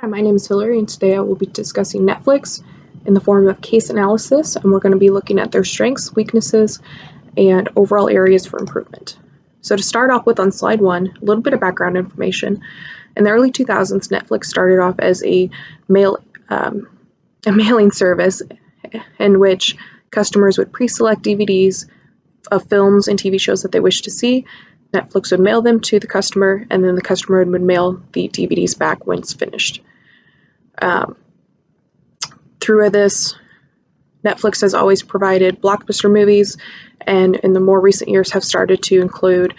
Hi, my name is Hillary, and today I will be discussing Netflix in the form of case analysis, and we're going to be looking at their strengths, weaknesses, and overall areas for improvement. So to start off with on slide one, a little bit of background information. In the early 2000s, Netflix started off as a mailing service in which customers would pre-select DVDs of films and TV shows that they wished to see. Netflix would mail them to the customer, and then the customer would mail the DVDs back when it's finished. Through this, Netflix has always provided blockbuster movies, and in the more recent years have started to include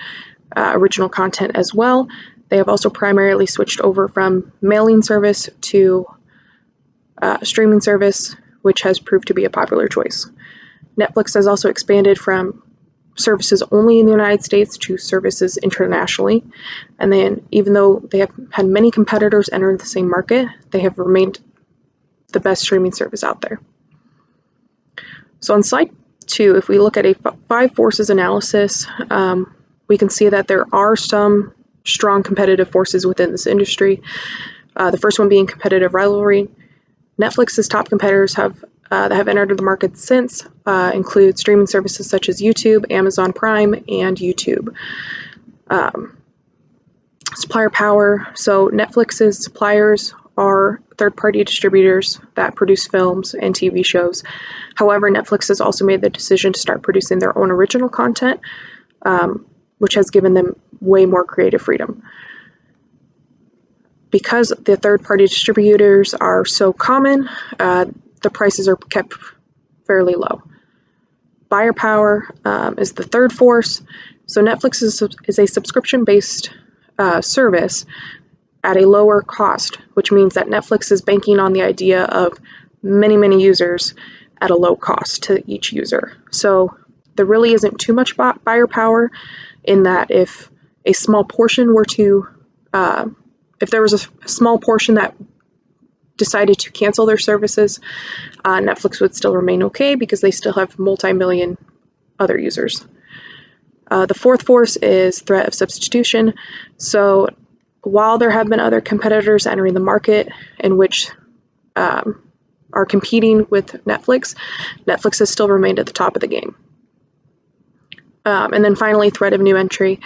original content as well. They have also primarily switched over from mailing service to streaming service, which has proved to be a popular choice. Netflix has also expanded from services only in the United States to services internationally. And then even though they have had many competitors enter the same market, they have remained the best streaming service out there. So on slide two, if we look at a five forces analysis, we can see that there are some strong competitive forces within this industry. The first one being competitive rivalry. Netflix's top competitors that have entered the market since include streaming services such as YouTube, Amazon Prime, and YouTube. Supplier power. So Netflix's suppliers are third-party distributors that produce films and TV shows. However, Netflix has also made the decision to start producing their own original content, which has given them way more creative freedom. Because the third-party distributors are so common, the prices are kept fairly low. Buyer power is the third force. So Netflix is a subscription-based service at a lower cost, which means that Netflix is banking on the idea of many users at a low cost to each user. So there really isn't too much buyer power in that if a small portion were to, if there was a small portion that decided to cancel their services, Netflix would still remain okay because they still have multi-million other users. The fourth force is threat of substitution. So while there have been other competitors entering the market in which are competing with Netflix, Netflix has still remained at the top of the game. And then finally, threat of new entry.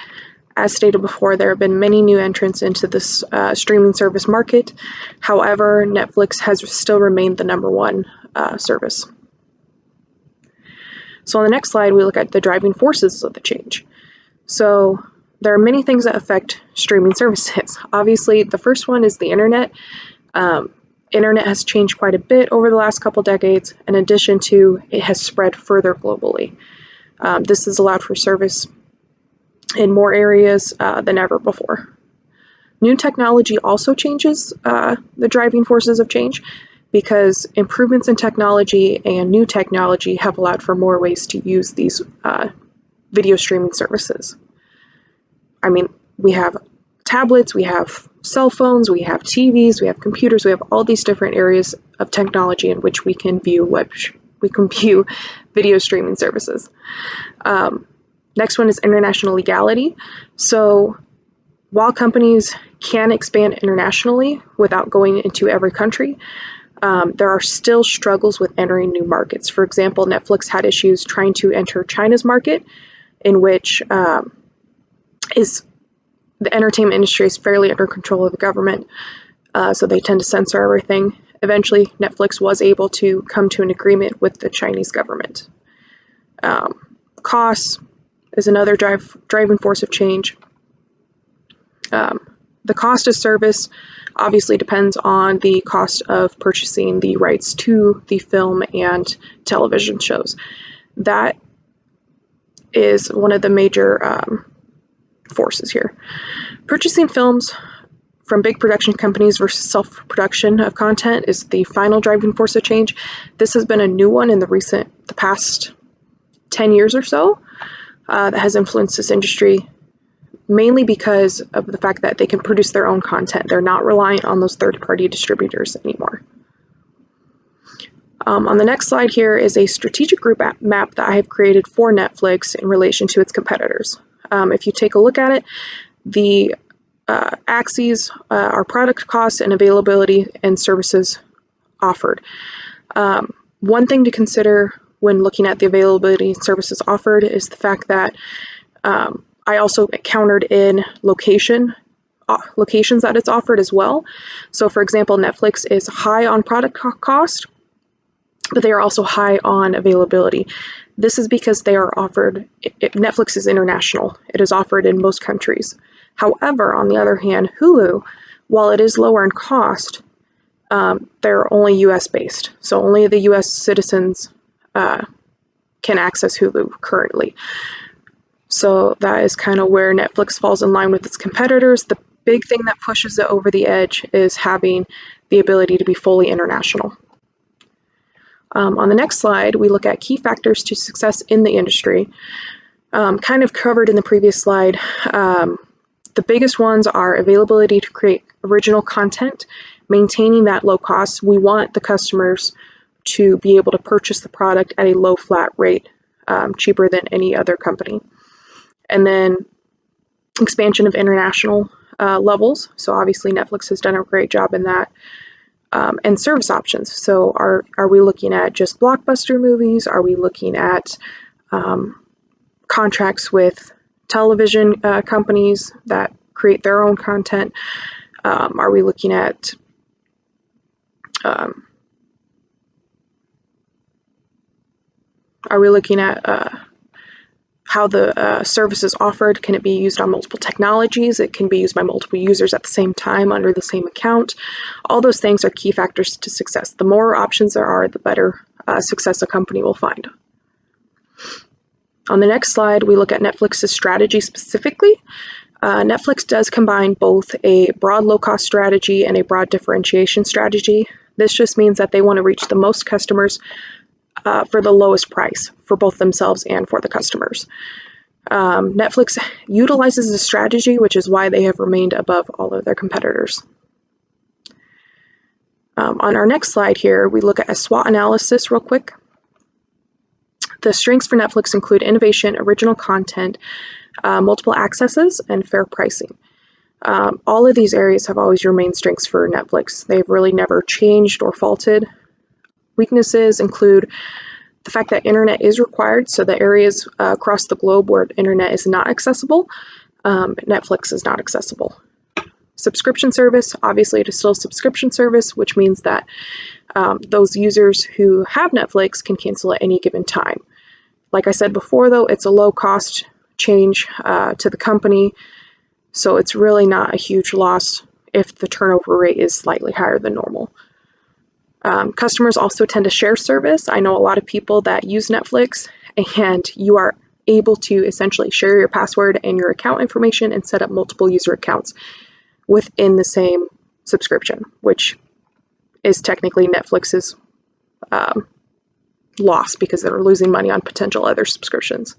As stated before, there have been many new entrants into this streaming service market. However, Netflix has still remained the number one service. So on the next slide, we look at the driving forces of the change. So there are many things that affect streaming services. Obviously, the first one is the internet. Internet has changed quite a bit over the last couple decades, in addition to it has spread further globally. This has allowed for service in more areas than ever before. New technology also changes the driving forces of change because improvements in technology and new technology have allowed for more ways to use these video streaming services. I mean, we have tablets, we have cell phones, we have TVs, we have computers, we have all these different areas of technology in which we can view video streaming services. Next one is international legality. So while companies can expand internationally without going into every country, there are still struggles with entering new markets. For example, Netflix had issues trying to enter China's market, in which the entertainment industry is fairly under control of the government, so they tend to censor everything. Eventually, Netflix was able to come to an agreement with the Chinese government. Costs is another driving force of change. The cost of service obviously depends on the cost of purchasing the rights to the film and television shows. That is one of the major forces here. Purchasing films from big production companies versus self-production of content is the final driving force of change. This has been a new one in the past 10 years or so that has influenced this industry, mainly because of the fact that they can produce their own content. They're not reliant on those third-party distributors anymore. On the next slide here is a strategic group map that I have created for Netflix in relation to its competitors. If you take a look at it, the axes are product costs and availability and services offered. One thing to consider when looking at the availability and services offered is the fact that I also countered in locations that it's offered as well. So for example, Netflix is high on product cost, but they are also high on availability. This is because they are offered, Netflix is international. It is offered in most countries. However, on the other hand, Hulu, while it is lower in cost, they're only US based. So only the US citizens can access Hulu currently. So that is kind of where Netflix falls in line with its competitors. The big thing that pushes it over the edge is having the ability to be fully international. On the next slide, we look at key factors to success in the industry. Kind of covered in the previous slide, the biggest ones are availability to create original content, maintaining that low cost. We want the customers to be able to purchase the product at a low flat rate, cheaper than any other company. And then expansion of international levels. So obviously Netflix has done a great job in that. And service options. So are we looking at just blockbuster movies? Are we looking at contracts with television companies that create their own content? Are we looking at how the service is offered? Can it be used on multiple technologies? It can be used by multiple users at the same time under the same account. All those things are key factors to success. The more options there are, the better success a company will find. On the next slide, we look at Netflix's strategy specifically. Netflix does combine both a broad low-cost strategy and a broad differentiation strategy. This just means that they want to reach the most customers for the lowest price for both themselves and for the customers. Netflix utilizes this strategy, which is why they have remained above all of their competitors. On our next slide here, we look at a SWOT analysis real quick. The strengths for Netflix include innovation, original content, multiple accesses, and fair pricing. All of these areas have always remained strengths for Netflix. They've really never changed or faltered. Weaknesses include the fact that internet is required, so the areas across the globe where internet is not accessible, Netflix is not accessible. Subscription service, obviously it is still a subscription service, which means that those users who have Netflix can cancel at any given time. Like I said before though, it's a low cost change to the company, so it's really not a huge loss if the turnover rate is slightly higher than normal. Customers also tend to share service. I know a lot of people that use Netflix, and you are able to essentially share your password and your account information and set up multiple user accounts within the same subscription, which is technically Netflix's loss because they're losing money on potential other subscriptions.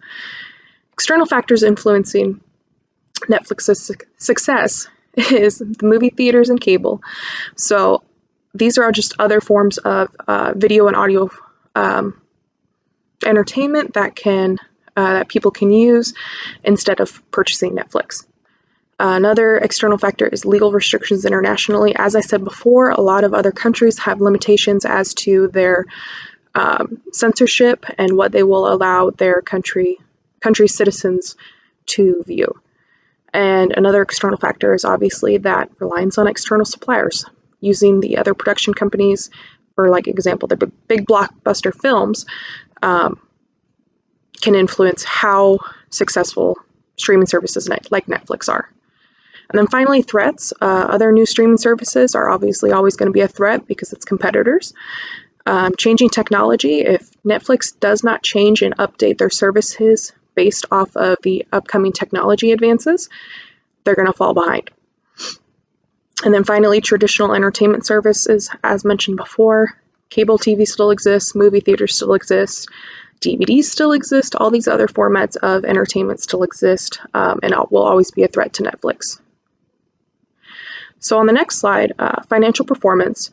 External factors influencing Netflix's success is the movie theaters and cable. So these are just other forms of video and audio entertainment that people can use instead of purchasing Netflix. Another external factor is legal restrictions internationally. As I said before, a lot of other countries have limitations as to their censorship and what they will allow their country citizens to view. And another external factor is obviously that reliance on external suppliers. Using the other production companies, for like example, the big blockbuster films, can influence how successful streaming services like Netflix are. And then finally, threats. Other new streaming services are obviously always going to be a threat because it's competitors. Changing technology. If Netflix does not change and update their services based off of the upcoming technology advances, they're going to fall behind. And then finally, traditional entertainment services, as mentioned before, cable TV still exists, movie theaters still exist, DVDs still exist, all these other formats of entertainment still exist, and will always be a threat to Netflix. So on the next slide, financial performance,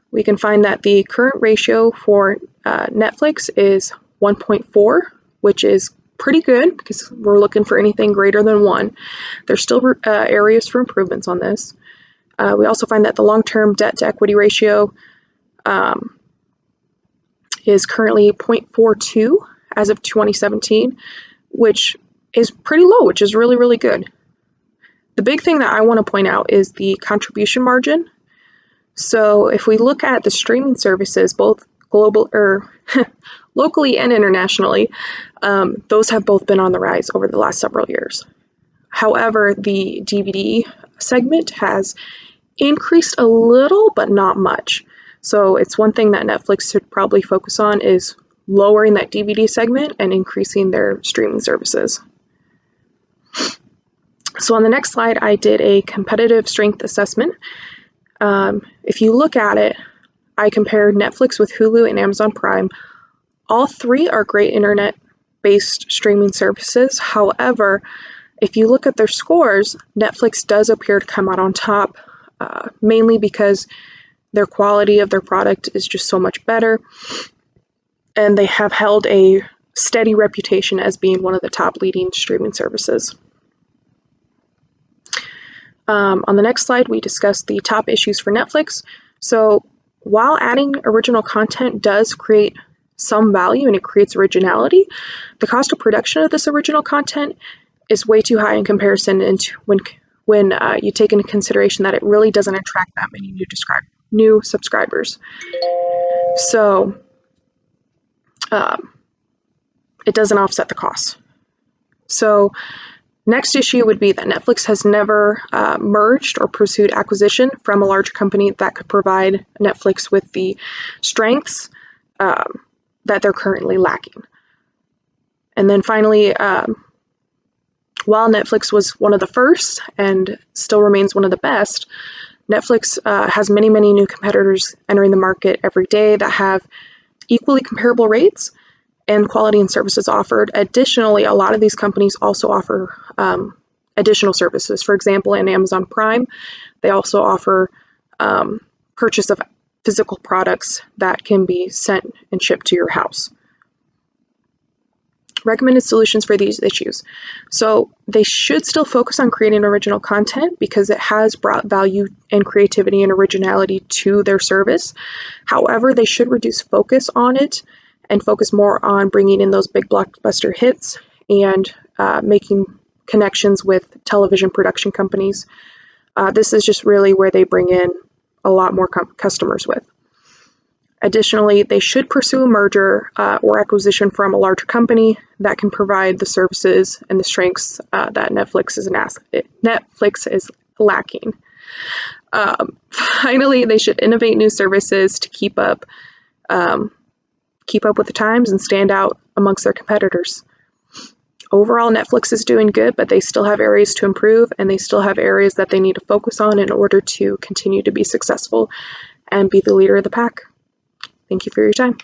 we can find that the current ratio for Netflix is 1.4, which is pretty good because we're looking for anything greater than 1. There's still areas for improvements on this. We also find that the long-term debt-to-equity ratio is currently 0.42 as of 2017, which is pretty low, which is really, really good. The big thing that I want to point out is the contribution margin. So if we look at the streaming services, both global or locally and internationally, those have both been on the rise over the last several years. However, the DVD segment has increased a little, but not much. So it's one thing that Netflix should probably focus on is lowering that DVD segment and increasing their streaming services. So on the next slide, I did a competitive strength assessment. If you look at it, I compared Netflix with Hulu and Amazon Prime. All 3 are great internet-based streaming services. However, if you look at their scores, Netflix does appear to come out on top, mainly because their quality of their product is just so much better, and they have held a steady reputation as being one of the top leading streaming services. On the next slide, we discuss the top issues for Netflix. So while adding original content does create some value and it creates originality, the cost of production of this original content is way too high in comparison, and when you take into consideration that it really doesn't attract that many new subscribers. So it doesn't offset the costs. So next issue would be that Netflix has never merged or pursued acquisition from a large company that could provide Netflix with the strengths that they're currently lacking. And then finally, while Netflix was one of the first and still remains one of the best, Netflix has many, many new competitors entering the market every day that have equally comparable rates and quality and services offered. Additionally, a lot of these companies also offer additional services. For example, in Amazon Prime, they also offer purchase of physical products that can be sent and shipped to your house. Recommended solutions for these issues. So they should still focus on creating original content because it has brought value and creativity and originality to their service. However, they should reduce focus on it and focus more on bringing in those big blockbuster hits and making connections with television production companies. This is just really where they bring in a lot more customers with. Additionally, they should pursue a merger or acquisition from a larger company that can provide the services and the strengths that Netflix is lacking. Finally, they should innovate new services to keep up with the times and stand out amongst their competitors. Overall, Netflix is doing good, but they still have areas to improve, and they still have areas that they need to focus on in order to continue to be successful and be the leader of the pack. Thank you for your time.